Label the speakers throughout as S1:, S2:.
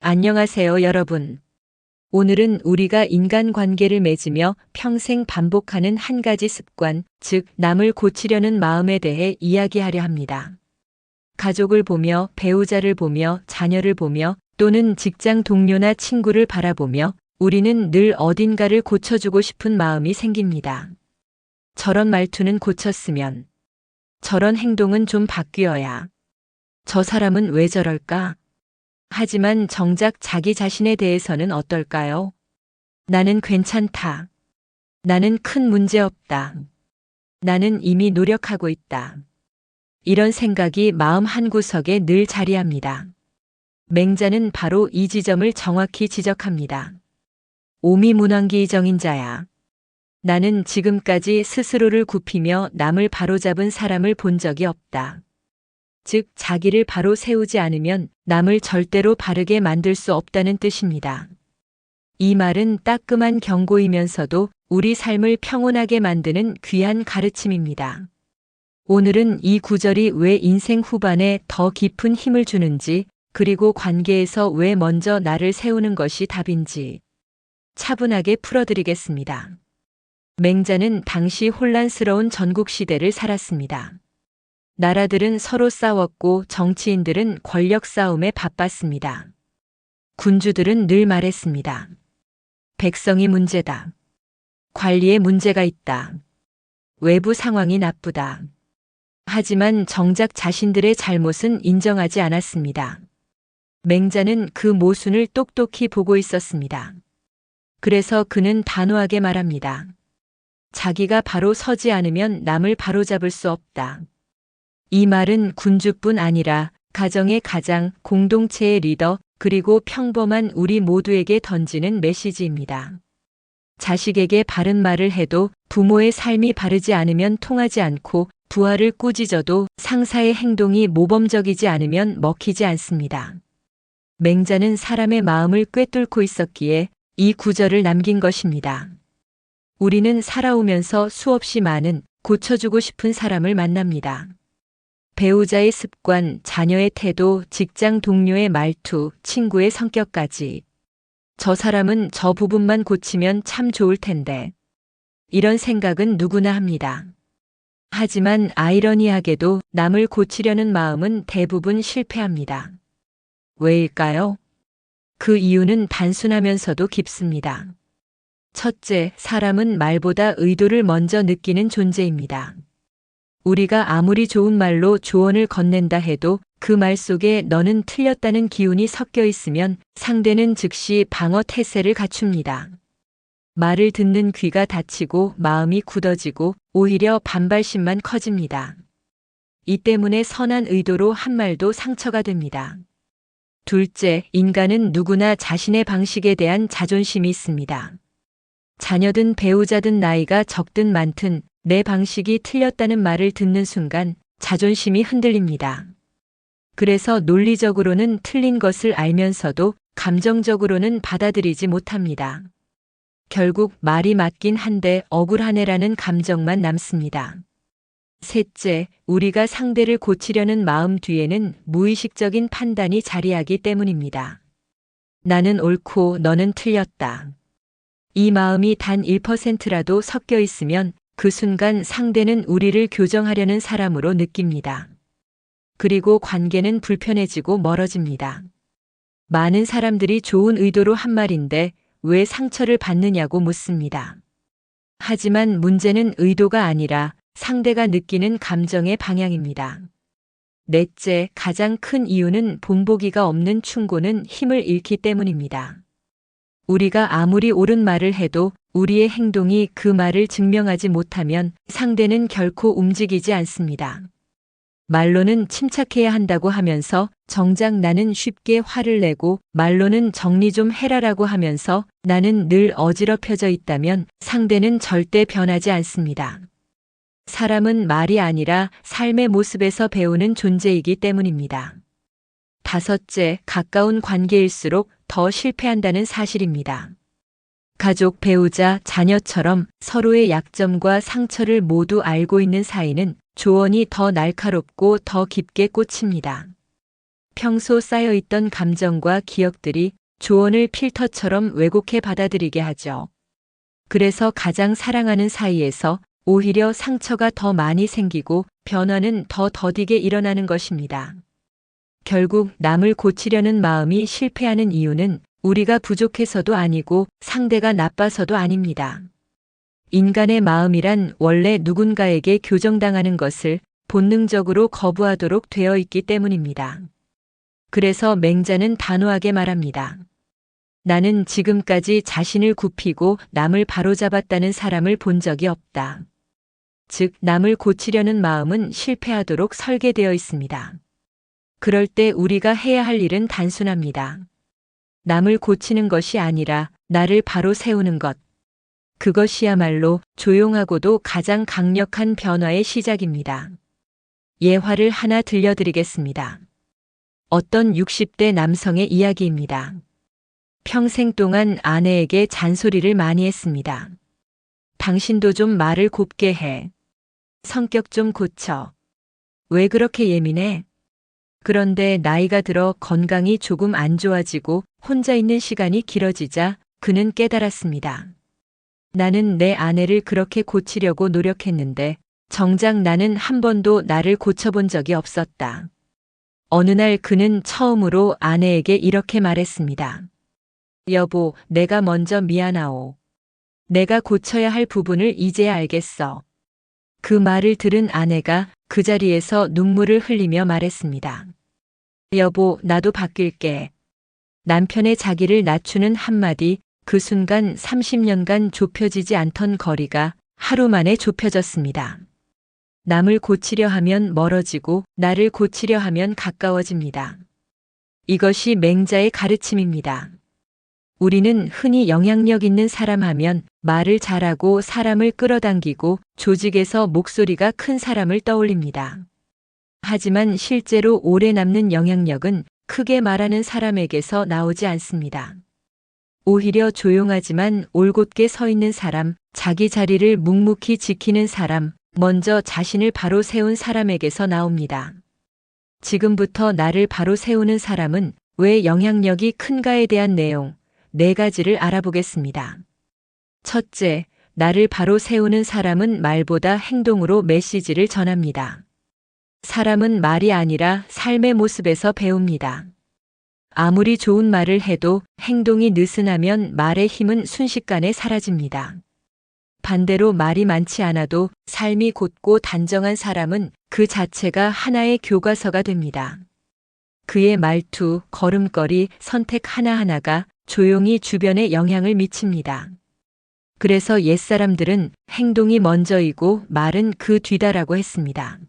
S1: 안녕하세요, 여러분. 오늘은 우리가 인간관계를 맺으며 평생 반복하는 한 가지 습관, 즉, 남을 고치려는 마음에 대해 이야기하려 합니다. 가족을 보며, 배우자를 보며, 자녀를 보며, 또는 직장 동료나 친구를 바라보며 우리는 늘 어딘가를 고쳐주고 싶은 마음이 생깁니다. 저런 말투는 고쳤으면, 저런 행동은 좀 바뀌어야, 저 사람은 왜 저럴까? 하지만 정작 자기 자신에 대해서는 어떨까요? 나는 괜찮다. 나는 큰 문제 없다. 나는 이미 노력하고 있다. 이런 생각이 마음 한구석에 늘 자리합니다. 맹자는 바로 이 지점을 정확히 지적합니다. 오미문왕기정인 자야. 나는 지금까지 스스로를 굽히며 남을 바로잡은 사람을 본 적이 없다. 즉, 자기를 바로 세우지 않으면 남을 절대로 바르게 만들 수 없다는 뜻입니다. 이 말은 따끔한 경고이면서도 우리 삶을 평온하게 만드는 귀한 가르침입니다. 오늘은 이 구절이 왜 인생 후반에 더 깊은 힘을 주는지, 그리고 관계에서 왜 먼저 나를 세우는 것이 답인지 차분하게 풀어드리겠습니다. 맹자는 당시 혼란스러운 전국시대를 살았습니다. 나라들은 서로 싸웠고 정치인들은 권력 싸움에 바빴습니다. 군주들은 늘 말했습니다. 백성이 문제다. 관리에 문제가 있다. 외부 상황이 나쁘다. 하지만 정작 자신들의 잘못은 인정하지 않았습니다. 맹자는 그 모순을 똑똑히 보고 있었습니다. 그래서 그는 단호하게 말합니다. 자기가 바로 서지 않으면 남을 바로잡을 수 없다. 이 말은 군주뿐 아니라 가정의 가장, 공동체의 리더, 그리고 평범한 우리 모두에게 던지는 메시지입니다. 자식에게 바른 말을 해도 부모의 삶이 바르지 않으면 통하지 않고, 부하를 꾸짖어도 상사의 행동이 모범적이지 않으면 먹히지 않습니다. 맹자는 사람의 마음을 꿰뚫고 있었기에 이 구절을 남긴 것입니다. 우리는 살아오면서 수없이 많은 고쳐주고 싶은 사람을 만납니다. 배우자의 습관, 자녀의 태도, 직장 동료의 말투, 친구의 성격까지. 저 사람은 저 부분만 고치면 참 좋을 텐데. 이런 생각은 누구나 합니다. 하지만 아이러니하게도 남을 고치려는 마음은 대부분 실패합니다. 왜일까요? 그 이유는 단순하면서도 깊습니다. 첫째, 사람은 말보다 의도를 먼저 느끼는 존재입니다. 우리가 아무리 좋은 말로 조언을 건넨다 해도 그 말 속에 너는 틀렸다는 기운이 섞여 있으면 상대는 즉시 방어 태세를 갖춥니다. 말을 듣는 귀가 닫히고 마음이 굳어지고 오히려 반발심만 커집니다. 이 때문에 선한 의도로 한 말도 상처가 됩니다. 둘째, 인간은 누구나 자신의 방식에 대한 자존심이 있습니다. 자녀든 배우자든 나이가 적든 많든 내 방식이 틀렸다는 말을 듣는 순간 자존심이 흔들립니다. 그래서 논리적으로는 틀린 것을 알면서도 감정적으로는 받아들이지 못합니다. 결국 말이 맞긴 한데 억울하네라는 감정만 남습니다. 셋째, 우리가 상대를 고치려는 마음 뒤에는 무의식적인 판단이 자리하기 때문입니다. 나는 옳고 너는 틀렸다. 이 마음이 단 1%라도 섞여 있으면 그 순간 상대는 우리를 교정하려는 사람으로 느낍니다. 그리고 관계는 불편해지고 멀어집니다. 많은 사람들이 좋은 의도로 한 말인데 왜 상처를 받느냐고 묻습니다. 하지만 문제는 의도가 아니라 상대가 느끼는 감정의 방향입니다. 넷째, 가장 큰 이유는 본보기가 없는 충고는 힘을 잃기 때문입니다. 우리가 아무리 옳은 말을 해도 우리의 행동이 그 말을 증명하지 못하면 상대는 결코 움직이지 않습니다. 말로는 침착해야 한다고 하면서 정작 나는 쉽게 화를 내고 말로는 정리 좀 해라라고 하면서 나는 늘 어지럽혀져 있다면 상대는 절대 변하지 않습니다. 사람은 말이 아니라 삶의 모습에서 배우는 존재이기 때문입니다. 다섯째, 가까운 관계일수록 더 실패한다는 사실입니다. 가족, 배우자, 자녀처럼 서로의 약점과 상처를 모두 알고 있는 사이는 조언이 더 날카롭고 더 깊게 꽂힙니다. 평소 쌓여있던 감정과 기억들이 조언을 필터처럼 왜곡해 받아들이게 하죠. 그래서 가장 사랑하는 사이에서 오히려 상처가 더 많이 생기고 변화는 더 더디게 일어나는 것입니다. 결국 남을 고치려는 마음이 실패하는 이유는 우리가 부족해서도 아니고 상대가 나빠서도 아닙니다. 인간의 마음이란 원래 누군가에게 교정당하는 것을 본능적으로 거부하도록 되어 있기 때문입니다. 그래서 맹자는 단호하게 말합니다. 나는 지금까지 자신을 굽히고 남을 바로잡았다는 사람을 본 적이 없다. 즉, 남을 고치려는 마음은 실패하도록 설계되어 있습니다. 그럴 때 우리가 해야 할 일은 단순합니다. 남을 고치는 것이 아니라 나를 바로 세우는 것. 그것이야말로 조용하고도 가장 강력한 변화의 시작입니다. 예화를 하나 들려드리겠습니다. 어떤 60대 남성의 이야기입니다. 평생 동안 아내에게 잔소리를 많이 했습니다. 당신도 좀 말을 곱게 해. 성격 좀 고쳐. 왜 그렇게 예민해? 그런데 나이가 들어 건강이 조금 안 좋아지고 혼자 있는 시간이 길어지자 그는 깨달았습니다. 나는 내 아내를 그렇게 고치려고 노력했는데 정작 나는 한 번도 나를 고쳐본 적이 없었다. 어느 날 그는 처음으로 아내에게 이렇게 말했습니다. 여보, 내가 먼저 미안하오. 내가 고쳐야 할 부분을 이제야 알겠어. 그 말을 들은 아내가 그 자리에서 눈물을 흘리며 말했습니다. 여보, 나도 바뀔게. 남편의 자기를 낮추는 한마디, 그 순간 30년간 좁혀지지 않던 거리가 하루 만에 좁혀졌습니다. 남을 고치려 하면 멀어지고 나를 고치려 하면 가까워집니다. 이것이 맹자의 가르침입니다. 우리는 흔히 영향력 있는 사람 하면 말을 잘하고 사람을 끌어당기고 조직에서 목소리가 큰 사람을 떠올립니다. 하지만 실제로 오래 남는 영향력은 크게 말하는 사람에게서 나오지 않습니다. 오히려 조용하지만 올곧게 서 있는 사람, 자기 자리를 묵묵히 지키는 사람, 먼저 자신을 바로 세운 사람에게서 나옵니다. 지금부터 나를 바로 세우는 사람은 왜 영향력이 큰가에 대한 내용, 4가지를 알아보겠습니다. 첫째, 나를 바로 세우는 사람은 말보다 행동으로 메시지를 전합니다. 사람은 말이 아니라 삶의 모습에서 배웁니다. 아무리 좋은 말을 해도 행동이 느슨하면 말의 힘은 순식간에 사라집니다. 반대로 말이 많지 않아도 삶이 곧고 단정한 사람은 그 자체가 하나의 교과서가 됩니다. 그의 말투, 걸음걸이, 선택 하나하나가 조용히 주변에 영향을 미칩니다. 그래서 옛사람들은 행동이 먼저이고 말은 그 뒤다라고 했습니다.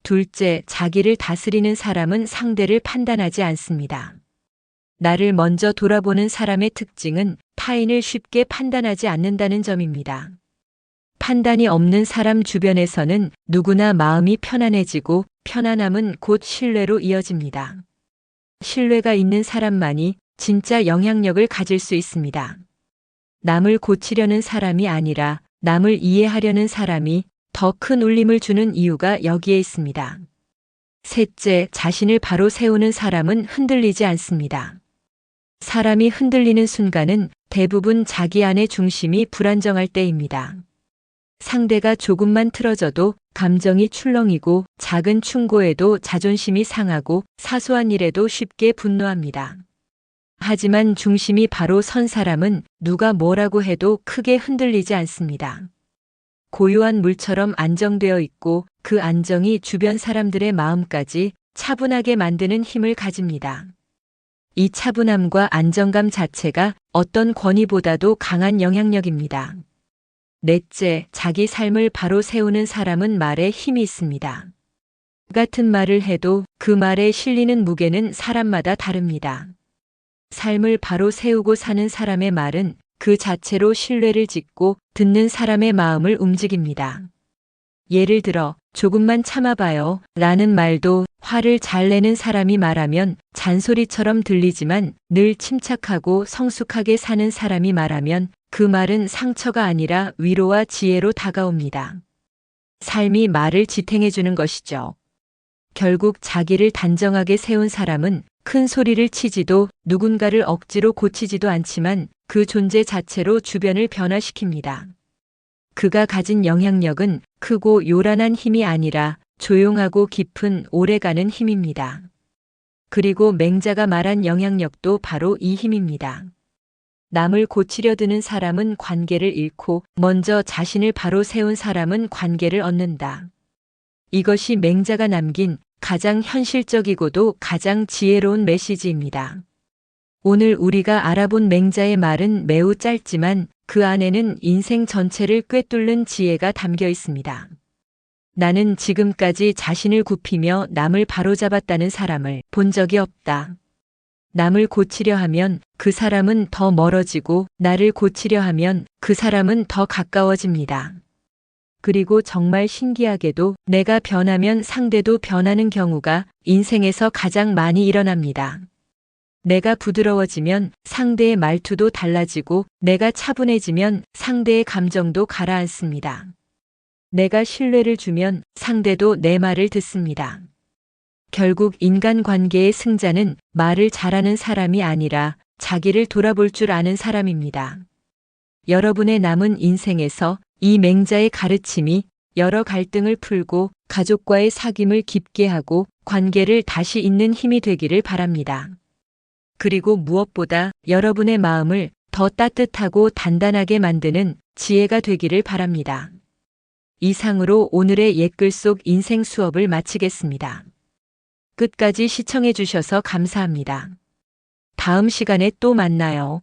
S1: 둘째, 자기를 다스리는 사람은 상대를 판단하지 않습니다. 나를 먼저 돌아보는 사람의 특징은 타인을 쉽게 판단하지 않는다는 점입니다. 판단이 없는 사람 주변에서는 누구나 마음이 편안해지고 편안함은 곧 신뢰로 이어집니다. 신뢰가 있는 사람만이 진짜 영향력을 가질 수 있습니다. 남을 고치려는 사람이 아니라 남을 이해하려는 사람이 더 큰 울림을 주는 이유가 여기에 있습니다. 셋째, 자신을 바로 세우는 사람은 흔들리지 않습니다. 사람이 흔들리는 순간은 대부분 자기 안의 중심이 불안정할 때입니다. 상대가 조금만 틀어져도 감정이 출렁이고 작은 충고에도 자존심이 상하고 사소한 일에도 쉽게 분노합니다. 하지만 중심이 바로 선 사람은 누가 뭐라고 해도 크게 흔들리지 않습니다. 고요한 물처럼 안정되어 있고 그 안정이 주변 사람들의 마음까지 차분하게 만드는 힘을 가집니다. 이 차분함과 안정감 자체가 어떤 권위보다도 강한 영향력입니다. 넷째, 자기 삶을 바로 세우는 사람은 말에 힘이 있습니다. 같은 말을 해도 그 말에 실리는 무게는 사람마다 다릅니다. 삶을 바로 세우고 사는 사람의 말은 그 자체로 신뢰를 짓고 듣는 사람의 마음을 움직입니다. 예를 들어 조금만 참아봐요 라는 말도 화를 잘 내는 사람이 말하면 잔소리처럼 들리지만 늘 침착하고 성숙하게 사는 사람이 말하면 그 말은 상처가 아니라 위로와 지혜로 다가옵니다. 삶이 말을 지탱해주는 것이죠. 결국 자기를 단정하게 세운 사람은 큰 소리를 치지도 누군가를 억지로 고치지도 않지만 그 존재 자체로 주변을 변화시킵니다. 그가 가진 영향력은 크고 요란한 힘이 아니라 조용하고 깊은 오래가는 힘입니다. 그리고 맹자가 말한 영향력도 바로 이 힘입니다. 남을 고치려 드는 사람은 관계를 잃고 먼저 자신을 바로 세운 사람은 관계를 얻는다. 이것이 맹자가 남긴 가장 현실적이고도 가장 지혜로운 메시지입니다. 오늘 우리가 알아본 맹자의 말은 매우 짧지만 그 안에는 인생 전체를 꿰뚫는 지혜가 담겨 있습니다. 나는 지금까지 자신을 굽히며 남을 바로잡았다는 사람을 본 적이 없다. 남을 고치려 하면 그 사람은 더 멀어지고 나를 고치려 하면 그 사람은 더 가까워집니다. 그리고 정말 신기하게도 내가 변하면 상대도 변하는 경우가 인생에서 가장 많이 일어납니다. 내가 부드러워지면 상대의 말투도 달라지고 내가 차분해지면 상대의 감정도 가라앉습니다. 내가 신뢰를 주면 상대도 내 말을 듣습니다. 결국 인간관계의 승자는 말을 잘하는 사람이 아니라 자기를 돌아볼 줄 아는 사람입니다. 여러분의 남은 인생에서 이 맹자의 가르침이 여러 갈등을 풀고 가족과의 사귐을 깊게 하고 관계를 다시 잇는 힘이 되기를 바랍니다. 그리고 무엇보다 여러분의 마음을 더 따뜻하고 단단하게 만드는 지혜가 되기를 바랍니다. 이상으로 오늘의 옛글 속 인생 수업을 마치겠습니다. 끝까지 시청해 주셔서 감사합니다. 다음 시간에 또 만나요.